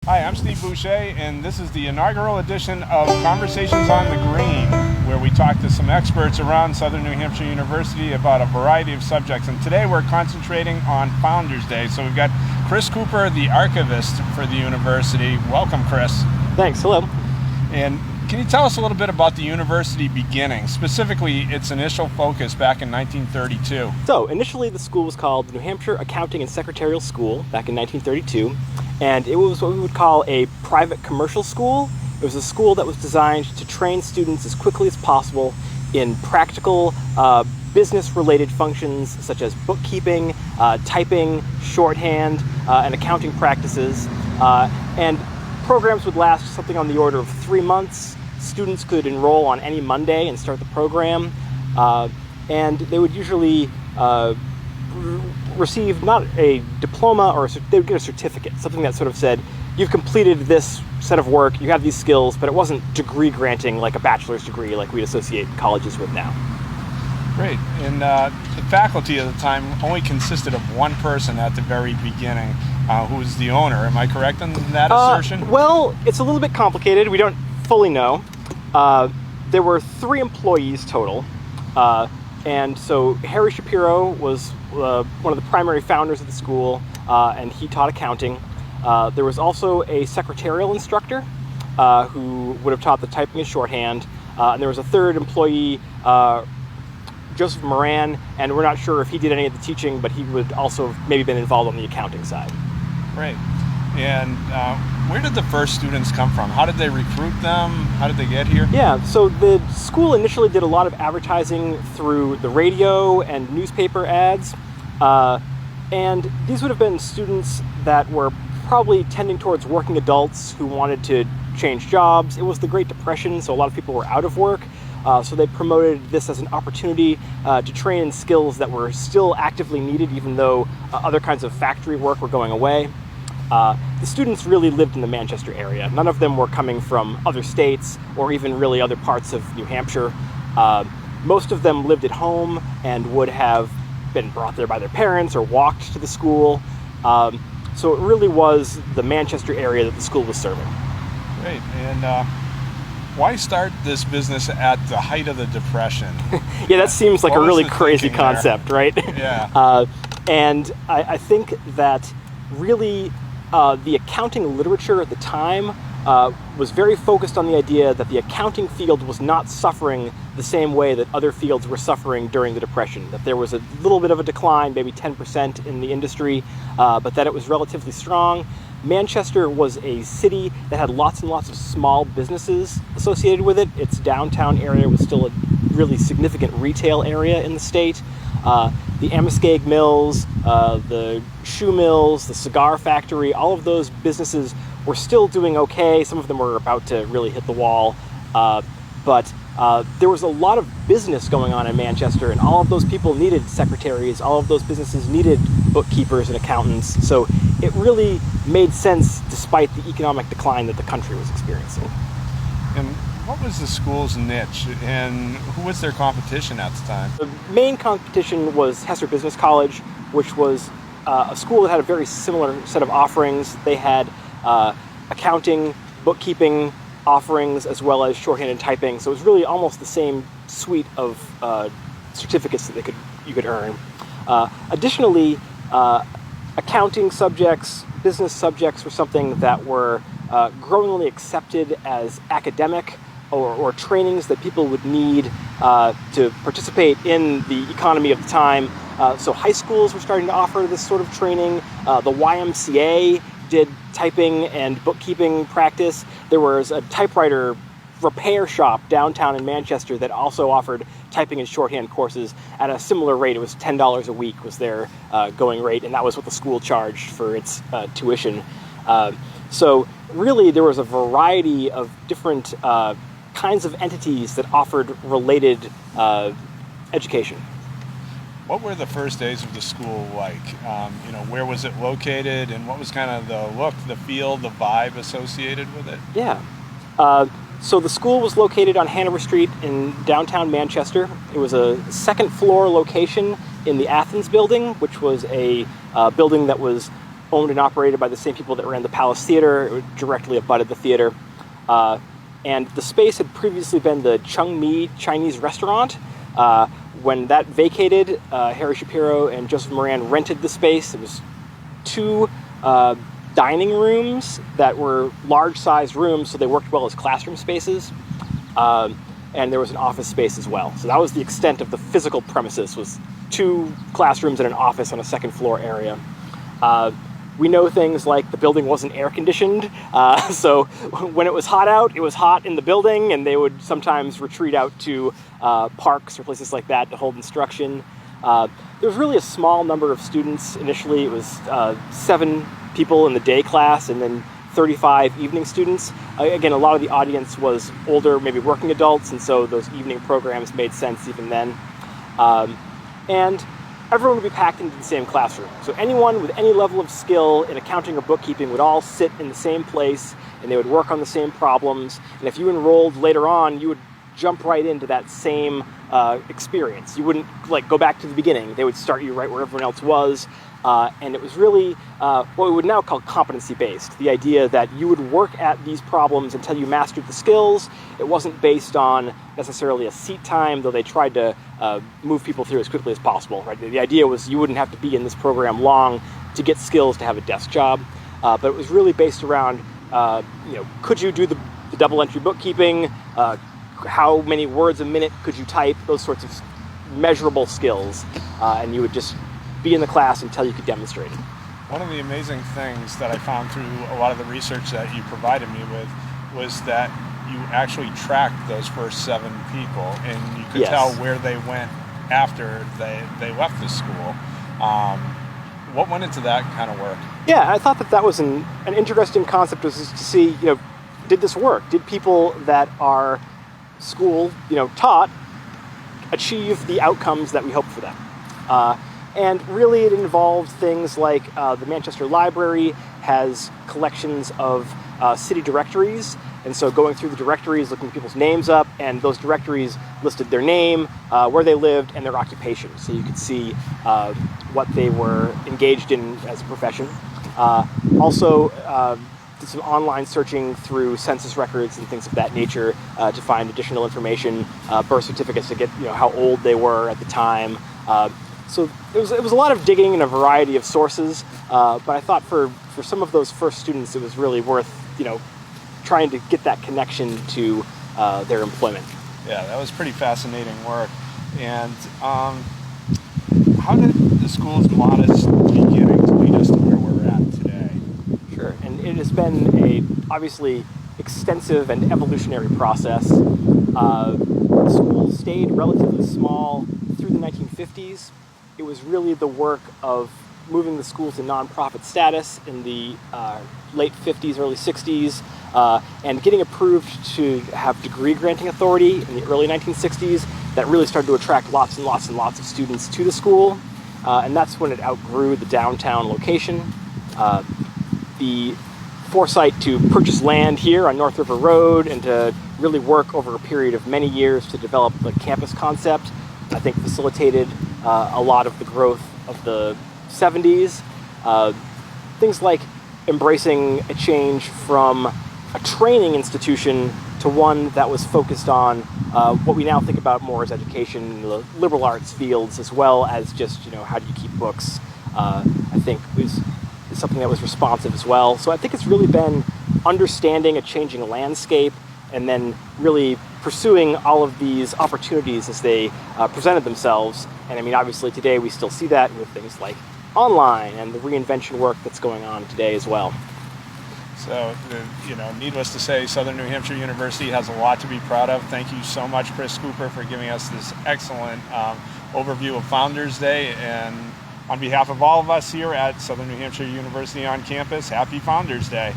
Hi, I'm Steve Boucher, and this is the inaugural edition of Conversations on the Green, where we talk to some experts around Southern New Hampshire University about a variety of subjects. And today we're concentrating on Founders Day. So we've got Chris Cooper, the archivist for the university. Welcome, Chris. Thanks. Hello. And can you tell us a little bit about the university beginning, specifically its initial focus back in 1932? So, initially the school was called the New Hampshire Accounting and Secretarial School back in 1932, and it was what we would call a private commercial school. It was a school that was designed to train students as quickly as possible in practical, business-related functions such as bookkeeping, typing, shorthand, and accounting practices. And programs would last something on the order of 3 months. Students could enroll on any Monday and start the program, and they would usually receive not a diploma, or they would get a certificate, something that sort of said, you've completed this set of work, you have these skills, but it wasn't degree granting like a bachelor's degree like we'd associate colleges with now. Great. And the faculty at the time only consisted of one person at the very beginning, who was the owner. Am I correct in that assertion? Well, it's a little bit complicated. We don't fully know. There were 3 employees total. And so Harry Shapiro was one of the primary founders of the school, and he taught accounting. There was also a secretarial instructor who would have taught the typing and shorthand. And there was a 3rd employee, Joseph Moran, and we're not sure if he did any of the teaching, but he would also have maybe been involved on the accounting side. Right. And where did the first students come from? How did they recruit them? How did they get here? Yeah, so the school initially did a lot of advertising through the radio and newspaper ads. And these would have been students that were probably tending towards working adults who wanted to change jobs. It was the Great Depression, so a lot of people were out of work. So they promoted this as an opportunity to train in skills that were still actively needed, even though other kinds of factory work were going away. The students really lived in the Manchester area. None of them were coming from other states or even really other parts of New Hampshire. Most of them lived at home and would have been brought there by their parents or walked to the school. So it really was the Manchester area that the school was serving. Great. And why start this business at the height of the Depression? Yeah, that seems like a really crazy thinking concept, there? right? Yeah. And I think that really the accounting literature at the time was very focused on the idea that the accounting field was not suffering the same way that other fields were suffering during the Depression, that there was a little bit of a decline, maybe 10% in the industry, but that it was relatively strong. Manchester was a city that had lots and lots of small businesses associated with it. Its downtown area was still a really significant retail area in the state. The Amoskeag Mills, the shoe mills, the cigar factory, all of those businesses were still doing okay. Some of them were about to really hit the wall. But there was a lot of business going on in Manchester, and all of those people needed secretaries. All of those businesses needed bookkeepers and accountants. So it really made sense despite the economic decline that the country was experiencing. And what was the school's niche, and who was their competition at the time? The main competition was Hesser Business College, which was a school that had a very similar set of offerings. They had accounting, bookkeeping offerings, as well as shorthand and typing. So it was really almost the same suite of certificates that you could earn. Additionally, accounting subjects, business subjects were something that were growingly accepted as academic or trainings that people would need to participate in the economy of the time. So high schools were starting to offer this sort of training. The YMCA did typing and bookkeeping practice. There was a typewriter repair shop downtown in Manchester that also offered typing and shorthand courses at a similar rate. It was $10 a week was their going rate, and that was what the school charged for its tuition. So really there was a variety of different kinds of entities that offered related education. What were the first days of the school like? Where was it located, and what was kind of the look, the feel, the vibe associated with it? Yeah. So the school was located on Hanover Street in downtown Manchester. It was a second floor location in the Athens building, which was a building that was owned and operated by the same people that ran the Palace Theater. It directly abutted the theater. And the space had previously been the Chung Mi Chinese restaurant. When that vacated, Harry Shapiro and Joseph Moran rented the space. It was 2 dining rooms that were large-sized rooms, so they worked well as classroom spaces. And there was an office space as well. So that was the extent of the physical premises, was 2 classrooms and an office on a second-floor area. We know things like the building wasn't air-conditioned, so when it was hot out, it was hot in the building, and they would sometimes retreat out to parks or places like that to hold instruction. There was really a small number of students. Initially, it was 7 people in the day class, and then 35 evening students. Again, a lot of the audience was older, maybe working adults, and so those evening programs made sense even then. And everyone would be packed into the same classroom. So anyone with any level of skill in accounting or bookkeeping would all sit in the same place, and they would work on the same problems. And if you enrolled later on, you would jump right into that same experience. You wouldn't go back to the beginning. They would start you right where everyone else was. And it was really what we would now call competency-based. The idea that you would work at these problems until you mastered the skills. It wasn't based on necessarily a seat time, though they tried to move people through as quickly as possible. Right? The idea was you wouldn't have to be in this program long to get skills to have a desk job. But it was really based around, could you do the double entry bookkeeping? How many words a minute could you type? Those sorts of measurable skills. And you would just be in the class until you could demonstrate it. One of the amazing things that I found through a lot of the research that you provided me with was that you actually tracked those first 7 people, and you could Yes. tell where they went after they left the school. What went into that kind of work? Yeah, I thought that was an interesting concept, was to see, did this work? Did people that are school, taught achieve the outcomes that we hoped for them? And really it involved things like the Manchester Library has collections of city directories, and so going through the directories, looking people's names up, and those directories listed their name, where they lived, and their occupation, so you could see what they were engaged in as a profession. Also did some online searching through census records and things of that nature to find additional information, birth certificates to get how old they were at the time. So it was a lot of digging in a variety of sources, but I thought for some of those first students, it was really worth trying to get that connection to their employment. Yeah, that was pretty fascinating work. And how did the school's modest beginnings lead us to where we're at today? Sure, and it has been a obviously extensive and evolutionary process. The school stayed relatively small through the 1950s. It was really the work of moving the school to nonprofit status in the late 50s, early 60s, and getting approved to have degree granting authority in the early 1960s. That really started to attract lots and lots and lots of students to the school, and that's when it outgrew the downtown location. The foresight to purchase land here on North River Road and to really work over a period of many years to develop the campus concept, I think facilitated a lot of the growth of the 70s. Things like embracing a change from a training institution to one that was focused on what we now think about more as education in the liberal arts fields, as well as just how do you keep books, I think is something that was responsive as well. So I think it's really been understanding a changing landscape and then really pursuing all of these opportunities as they presented themselves. And I mean, obviously today we still see that with things like online and the reinvention work that's going on today as well. So, needless to say, Southern New Hampshire University has a lot to be proud of. Thank you so much, Chris Cooper, for giving us this excellent overview of Founders Day. And on behalf of all of us here at Southern New Hampshire University on campus, happy Founders Day.